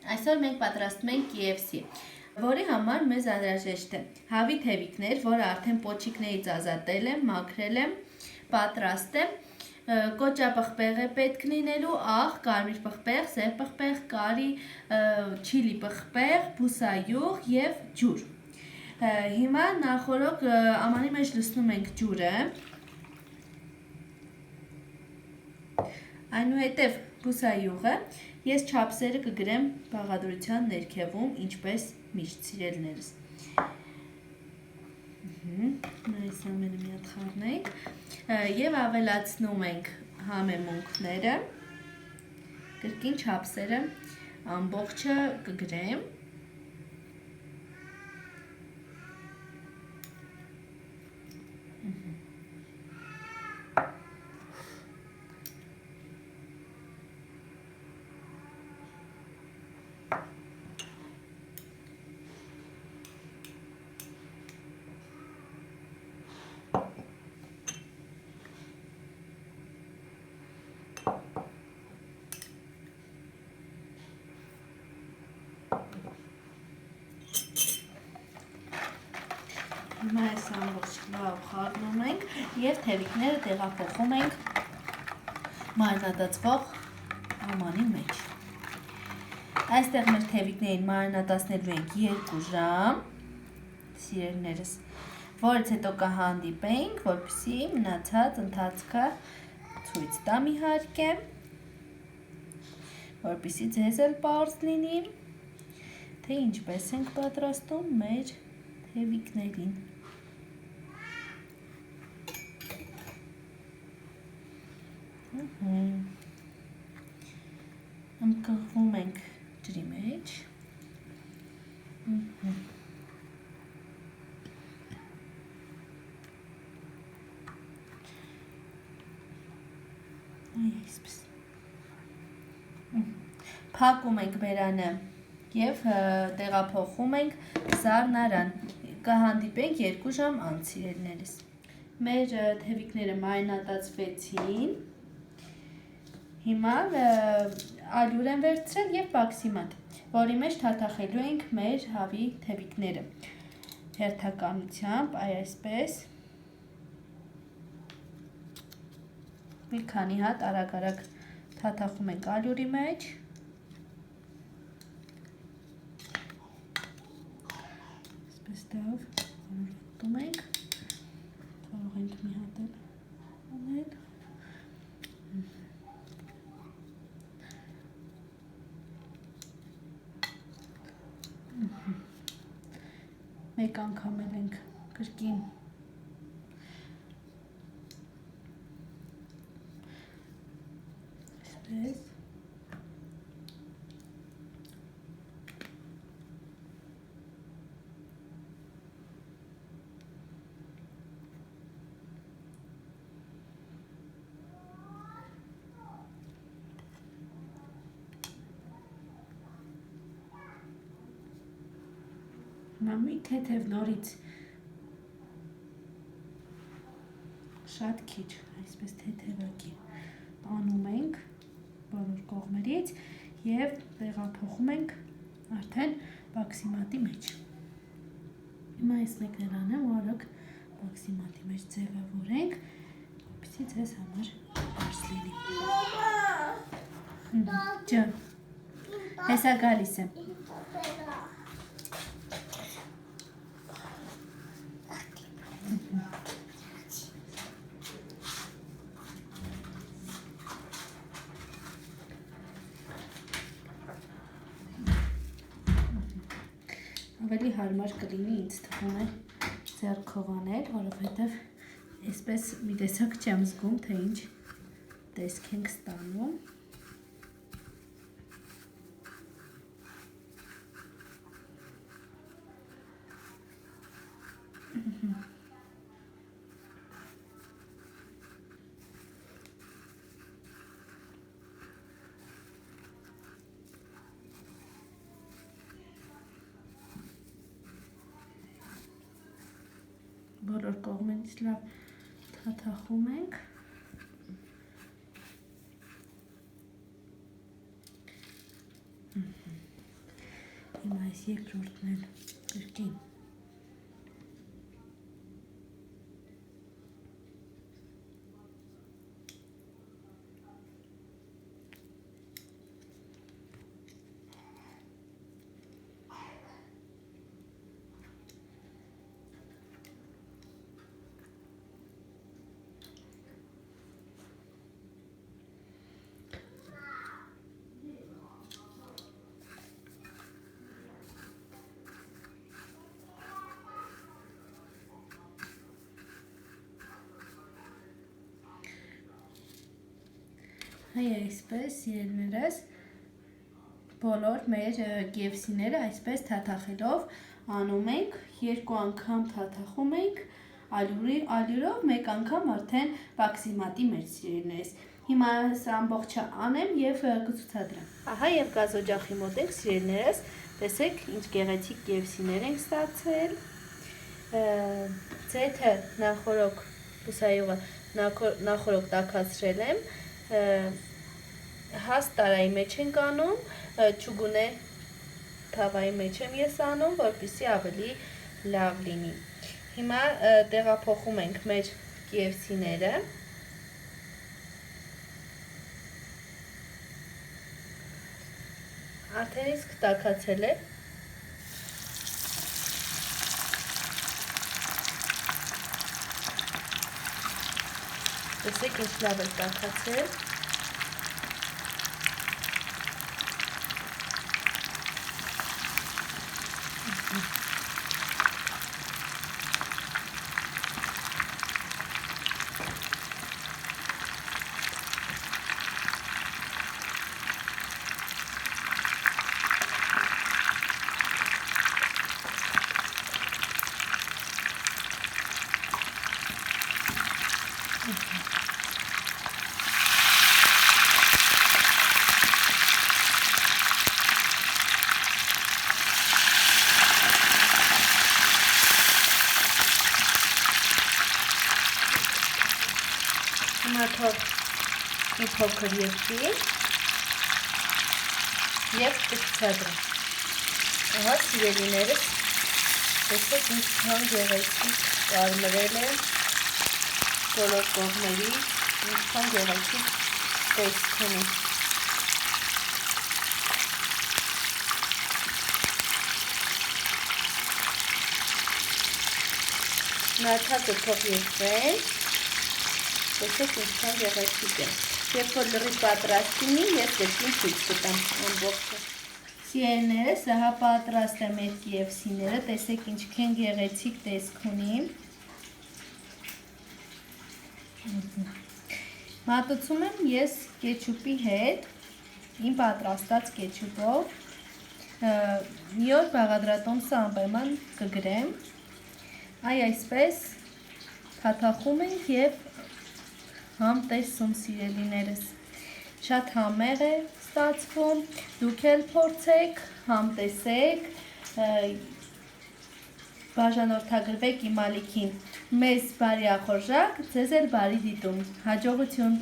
Այսօր մենք պատրաստում ենք Կիեվսի, որի համար մեզ անհրաժեշտ է հավի թեվիկներ, որը արդեն պոչիկներից ազատել եմ, մաքրել եմ, պատրաստ եմ, կոճապղպեղ է պետք լինելու, աղ, կարմիր պղպեղ, սև պղպեղ, կարի, չիլի պղպեղ, բուսայուղ և ջուր։ Հիմա նախորոք ամանի մեջ լցնում ենք ջուրը, այնուհետև բուսայուղը, ես չափսերը կգրեմ բաղադրության ներքևում, ինչպես միշտ սիրելիներս։ Այս ամենը մի հատ խառնենք և ավելացնում ենք համեմունքները, կրկին չափսերը ամբողջը կգրեմ։ Հիմա այս ամբողջը լավ խառնում ենք և թեվիկները տեղափոխում ենք մարինադացվող ամանի մեջ։ Այստեղ մեր թեվիկներին մարինադացնելու ենք 2 ժամ, սիրելիներս, որից հետո կհանդիպենք, որպեսզի մնացած ընթացքը ցույց տամ իհարկե, որպեսզի ձեզ էլ պարզ լինի, թե ինչպես ենք պատրաստում մեր թեվիկներին։ Ընկղվում ենք ջրի մեջ։ Փակում ենք բերանը և տեղափոխում ենք սառնարան, կհանդիպենք 2 ժամ անց սիրելիներս։ Մեր թեվիկները մարինադացվեցին, հիմա ալյուր եմ վերցրել և բաքսիմատ, որի մեջ թաթախելու ենք մեր հավի թեվիկները, հերթականությամբ, այսպես, մի քանի հատ արագ թաթախում ենք ալյուրի մեջ, Ստավ ոտում ենք, կարող ենք մի հատ էլ անել, մեկ անգամ էլ ենք կրկին այսպես, մի թեթև նորից շատ քիչ, այսպես թեթևակի անում ենք բոլոր կողմերից և տեղափոխում ենք արդեն բաքսիմատի մեջ։ Հիմա այս մեկն էլ անեմ, ու արագ բաքսիմատի մեջ ձևավորենք, որպեսզի ձեզ համար պարզ լինի։ Ջան, հեսա գալիս եմ։ Ավելի հարմար կլինի ինձ թվում է ձեռքով անել, որովհետև այսպես մի տեսակ չեմ զգում, թե ինչ տեսք ենք ստանում։ Բոլոր կողմից լավ թաթախում ենք։ Հիմա այս երկրորդն էլ կրկին։ Հայ այսպես սիրելիներս բոլոր մեր KFC-ները այսպես թաթախելով անում ենք, երկու անգամ թաթախում ենք ալյուրով, մեկ անգամ արդեն վաքսիմատի մեր սիրելիներս։ Հիմա սա ամբողջը անեմ եւ կցուցադրեմ։ Ահա եւ գազօջախի մոտ ենք սիրելիներս, տեսեք ինչ գեղեցիկ KFC-ներ ենք ստացել։ Ձեթը նախորոք բուսայողը նախորոք տաքացրել եմ։ Հաստ տարայի մեջ ենք անում, չուգունե թավայի մեջ եմ ես անում, որպեսզի ավելի լավ լինի։ Հիմա տեղափոխում ենք մեր KFC-ները։ Արդեն իսկ տաքացել է։ Տեսեք ինչ լավ է տաքացել։ Մի փոքր երկի և կցուցադրեմ։ Ահա սիրելիներս, տեսեք ինչքան գեղեցիկ կարմրել է բոլոր կողմերից, ինչքան գեղեցիկ տեսք ունի։ Նարդակը թող երկվեն։ Տեսեք ինչքան գեղեցիկ է։ Երբ որ լրիվ պատրաստ լինի, ես դեպքին ցույց կտամ ամբողջը։ Սիրելիներս, ահա պատրաստ է մեր KFC-ները, տեսեք ինչքան գեղեցիկ տեսք ունի։ Մատուցում եմ ես կեչուպի հետ, իմ պատրաստած կեչուպով։ Մի օր բաղադրատոմսը անպայման կգրեմ։ Այ այսպես թաթախում ենք և համ տեսում սիրելիներս, շատ համեղ է ստացվում, դուք էլ փորձեք, համ տեսեք, բաժանորդագրվեք իմ ալիքին, մեզ բարի ախորժակ, ձեզ էլ բարի դիտում, հաջողություն։